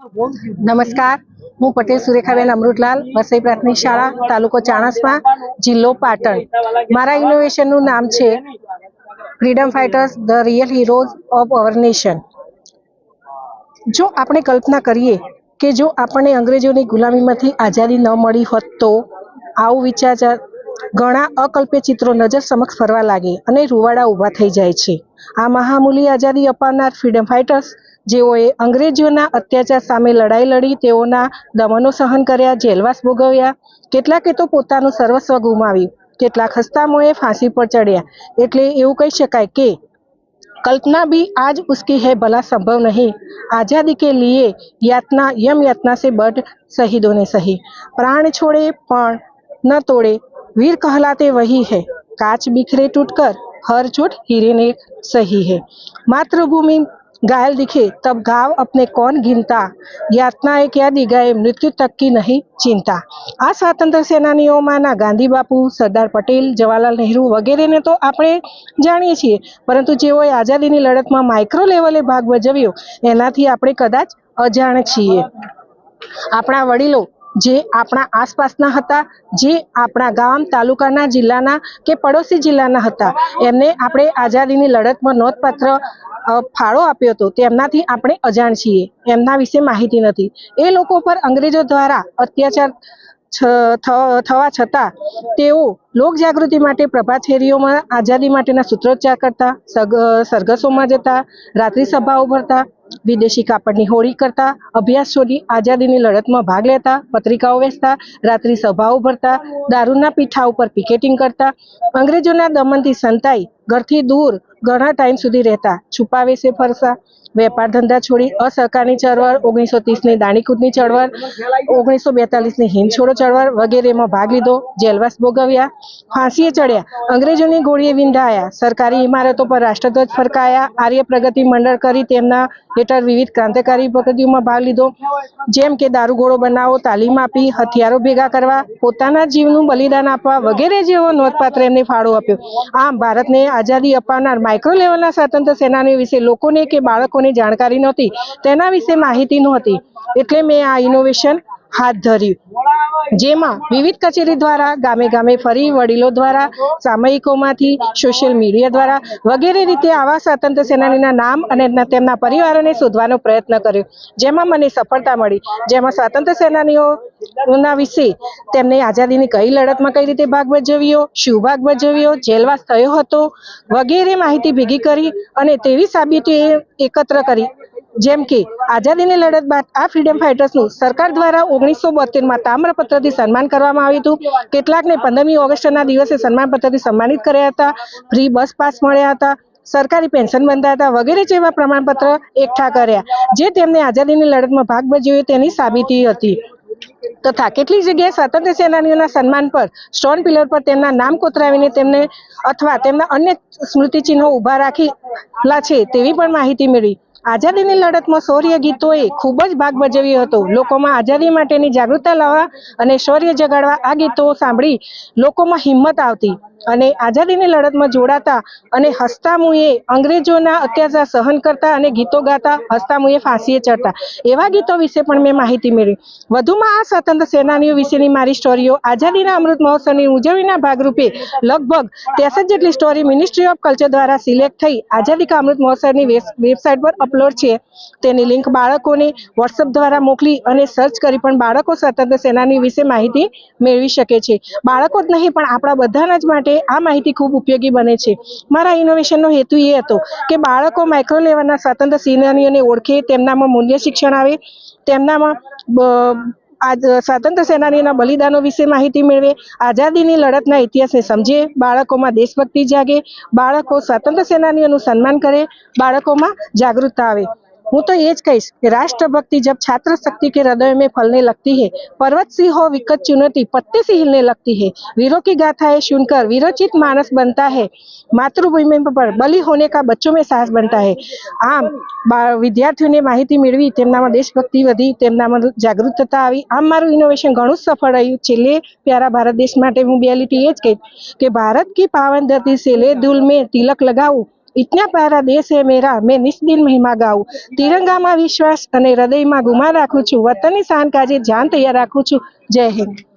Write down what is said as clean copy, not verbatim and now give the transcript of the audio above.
નમસ્કાર, હું પટેલ સુરેખાબેન અમૃતલાલ, વસઈ પ્રાથમિક શાળા, તાલુકો ચાણસ્મા, જિલ્લો પાટણ. મારા ઇનોવેશનનું નામ છે freedom fighters, the real heroes of our nation. જો આપણે કલ્પના કરીએ કે જો આપણને અંગ્રેજોની ગુલામીમાંથી આઝાદી ન મળી હોત તો આવું વિચાર ઘણા અકલ્પ્ય ચિત્રો નજર સમક્ષ ફરવા લાગે અને રૂવાડા ઊભા થઈ જાય છે. આ મહામૂલી આઝાદી અપાવનાર ફ્રીડમ ફાઇટર્સ, જેઓએ અંગ્રેજોના અત્યાચાર સામે લડાઈ લડી, તેઓના દમનો સહન કર્યા, જેલવાસ ભોગવ્યા, કેટલાકે તો પોતાનું સર્વસ્વ ગુમાવ્યું, કેટલાક હસ્તામોએ ફાંસી પર ચડ્યા. એટલે એવું કહી શકાય કે कल्पना भी आज उसकी है, भला संभव नहीं. आज़ादी के लिए यातना यम यातना से बढ़ शहीदों ने सही. प्राण छोड़े पण न तोड़े, वीर कहलाते वही है. कांच बिखरे टूटकर हर चोट हीरे ने सही है. मातृभूमि घायल दिखे तब घाव अपने कौन गिनता. यातनाएं क्या दी गए, मृत्यु तक की नहीं चिंता. આ સ્વાતંત્ર્ય સેનાનીઓમાંના ગાંધી બાપુ, સરદાર પટેલ, જવાહરલાલ નહેરુ વગેરેને તો આપણે જાણીએ છીએ, પરંતુ જેઓએ આઝાદીની લડતમાં માઇક્રો લેવલે ભાગ ભજવ્યો એનાથી આપણે કદાચ અજાણ છીએ. આપણા વડીલો જે આપણા આસપાસના હતા, જે આપણા ગામ, તાલુકાના, જિલ્લાના કે પડોશી જિલ્લાના હતા, એમને આપણે આઝાદીની લડતમાં નોંધપાત્ર ફાળો આપ્યો હતો, તેમનાથી આપણે અજાણ છીએ, એમના વિશે માહિતી નથી. એ લોકો પર અંગ્રેજો દ્વારા અત્યાચાર થવા છતાં તેઓ લોક જાગૃતિ માટે પ્રભાત ફેરીઓમાં આઝાદી માટેના સૂત્રોચ્ચાર કરતા, સરઘસોમાં જતા, રાત્રિ સભાઓ ભરતા, વિદેશી કાપડની હોળી કરતા, અભ્યાસ છોડી આઝાદીની લડતમાં ભાગ લેતા, પત્રિકાઓ વેચતા, રાત્રિ સભાઓ ભરતા, દારૂના પીઠા ઉપર પિકેટિંગ કરતા, અંગ્રેજોના દમનથી સંતાઈ ઘરથી દૂર ઘણા ટાઈમ સુધી રહેતા, છુપા વેશે ફરતા, વેપાર ધંધા છોડી અસહકારની ચળવળ, 1930ની દાણીકૂટની ચળવળ, 1942ની હિંદ છોડો ચળવળ વગેરેમાં ભાગ લીધો, જેલવાસ ભોગવ્યા, ફાંસીએ ચડ્યા, અંગ્રેજોની ગોળીએ વિંધાયા, સરકારી ઇમારતો પર રાષ્ટ્રધ્વજ ફરકાયા, આર્ય પ્રગતિ મંડળ કરી તેમના હેઠળ વિવિધ ક્રાંતિકારી પ્રગતિઓમાં ભાગ લીધો, જેમ કે દારૂગોળો બનાવો, તાલીમ આપી, હથિયારો ભેગા કરવા, પોતાના જીવનું બલિદાન આપવા વગેરે જેવો નોંધપાત્ર એમને ફાળો આપ્યો. આમ ભારતને આઝાદી અપાવનાર માઇક્રો લેવલના સ્વાતંત્ર્ય સેનાનીઓ વિશે લોકોને કે બાળકોને જાણકારી નહોતી, તેના વિશે માહિતી નહોતી. એટલે મેં આ ઇનોવેશન હાથ ધર્યું, જેમાં વિવિધ કચેરી દ્વારા ગામે ગામે ફરી, વડીલો દ્વારા, સામયિકોમાંથી, સોશિયલ મીડિયા દ્વારા વગેરે રીતે આવા સ્વાતંત્ર્ય સેનાનીના નામ અને તેમના પરિવારોને શોધવાનો પ્રયત્ન કર્યો, જેમાં મને સફળતા મળી. જેમાં સ્વાતંત્ર્ય સેનાનીઓના વિશે, તેમને આઝાદીની કઈ લડતમાં કઈ રીતે ભાગ ભજવ્યો, શું ભાગ ભજવ્યો, જેલવાસ થયો હતો વગેરે માહિતી ભેગી કરી અને તેવી સાબિતી એકત્ર કરી. જેમ કે આઝાદીની લડત બાદ આ ફ્રીડમ ફાઇટર્સનું સરકાર દ્વારા 1972માં તામ્રપત્રથી સન્માન કરવામાં આવ્યું હતું. કેટલાકને 15મી ઓગસ્ટના દિવસે સન્માનપત્રથી સન્માનિત કર્યા હતા, ફ્રી બસ પાસ મળ્યા હતા, સરકારી પેન્શન બંધાયા હતા વગેરે જેવા પ્રમાણપત્ર એકઠા કર્યા, જે તેમને આઝાદીની લડતમાં ભાગ ભજવ્યો તેની સાબિતી હતી. તથા કેટલીક જગ્યાએ સ્વાતંત્ર્ય સેનાનીઓના સન્માન પર સ્ટોન પિલર પર તેમના નામ કોતરાવીને તેમને અથવા તેમના અન્ય સ્મૃતિચિહ્નો ઊભા રાખેલા છે તેવી પણ માહિતી મળી. આઝાદીની લડતમાં શૌર્ય ગીતોએ ખૂબ જ ભાગ ભજવ્યો હતો. લોકોમાં આઝાદી માટેની જાગૃતતા લાવવા અને શૌર્ય જગાડવા આ ગીતો સાંભળી લોકોમાં હિંમત આવતી અને આઝાદીની લડતમાં જોડાતા અને હસ્તામુએ અંગ્રેજોના અત્યાચાર સહન કરતા અને ગીતો ગાતા, હસ્તામુએ ફાંસીએ ચડતા, એવા ગીતો વિશે પણ મેં માહિતી મેળવી. વધુમાં આ સ્વાતંત્ર્ય સેનાનીઓ વિશેની મારી સ્ટોરીઓ આઝાદીના અમૃત મહોત્સવની ઉજવણીના ભાગરૂપે લગભગ 63 જેટલી સ્ટોરી મિનિસ્ટ્રી ઓફ કલ્ચર દ્વારા સિલેક્ટ થઈ આઝાદી કા અમૃત મહોત્સવની વેબસાઇટ પર અપલોડ છે. તેની લિંક બાળકોને વોટ્સઅપ દ્વારા મોકલી અને સર્ચ કરી પણ બાળકો સ્વાતંત્ર્ય સેનાની વિશે માહિતી મેળવી શકે છે. બાળકો જ નહીં પણ આપણા બધાના જ માટે આ માહિતી ખૂબ ઉપયોગી બને છે. મારા ઇનોવેશનનો હેતુ એ હતો કે બાળકો માઇક્રો લેવલના સ્વાતંત્ર્ય સેનાનીઓને ઓળખે, તેમનામાં મૂલ્ય શિક્ષણ આવે, તેમનામાં સ્વાતંત્ર્ય સેનાનીઓના બલિદાનો વિશે માહિતી મેળવે, આઝાદીની લડતના ઇતિહાસને સમજે, બાળકોમાં દેશભક્તિ જાગે, બાળકો સ્વાતંત્ર્ય સેનાનીઓનું સન્માન કરે, બાળકોમાં જાગૃતતા આવે. હું તો ये कहीश कि राष्ट्रभक्ति जब छात्र शक्ति के हृदय में फलने लगती है, पर्वत सी हो विकट चुनौती पत्ते से हिलने लगती है, वीरों की गाथाएं सुनकर वीरोचित मानस बनता है, मातृभूमि पर बलि होने का बच्चों में साहस बनता है. આમ વિદ્યાર્થીઓને માહિતી મેળવી, તેમનામાં દેશભક્તિ વધી, તેમનામાં જાગૃતતા આવી. આમ મારું ઇનોવેશન ઘણું સફળ રહ્યું. છેલ્લે પ્યારા ભારત દેશ માટે હું બે લીટી એ જ કહીશ કે ભારત કી પાવન ધરતી સે લે દિલ મેં તિલક લગાવું, इतना प्यारा देश है मेरा, मैं निस्दिन महिमा गाऊं। तिरंगाમાં વિશ્વાસ અને હૃદયમાં ગુમાન રાખું છું. વતનની શાન કાજે જાન તૈયાર રાખું છું. જય હિન્દ.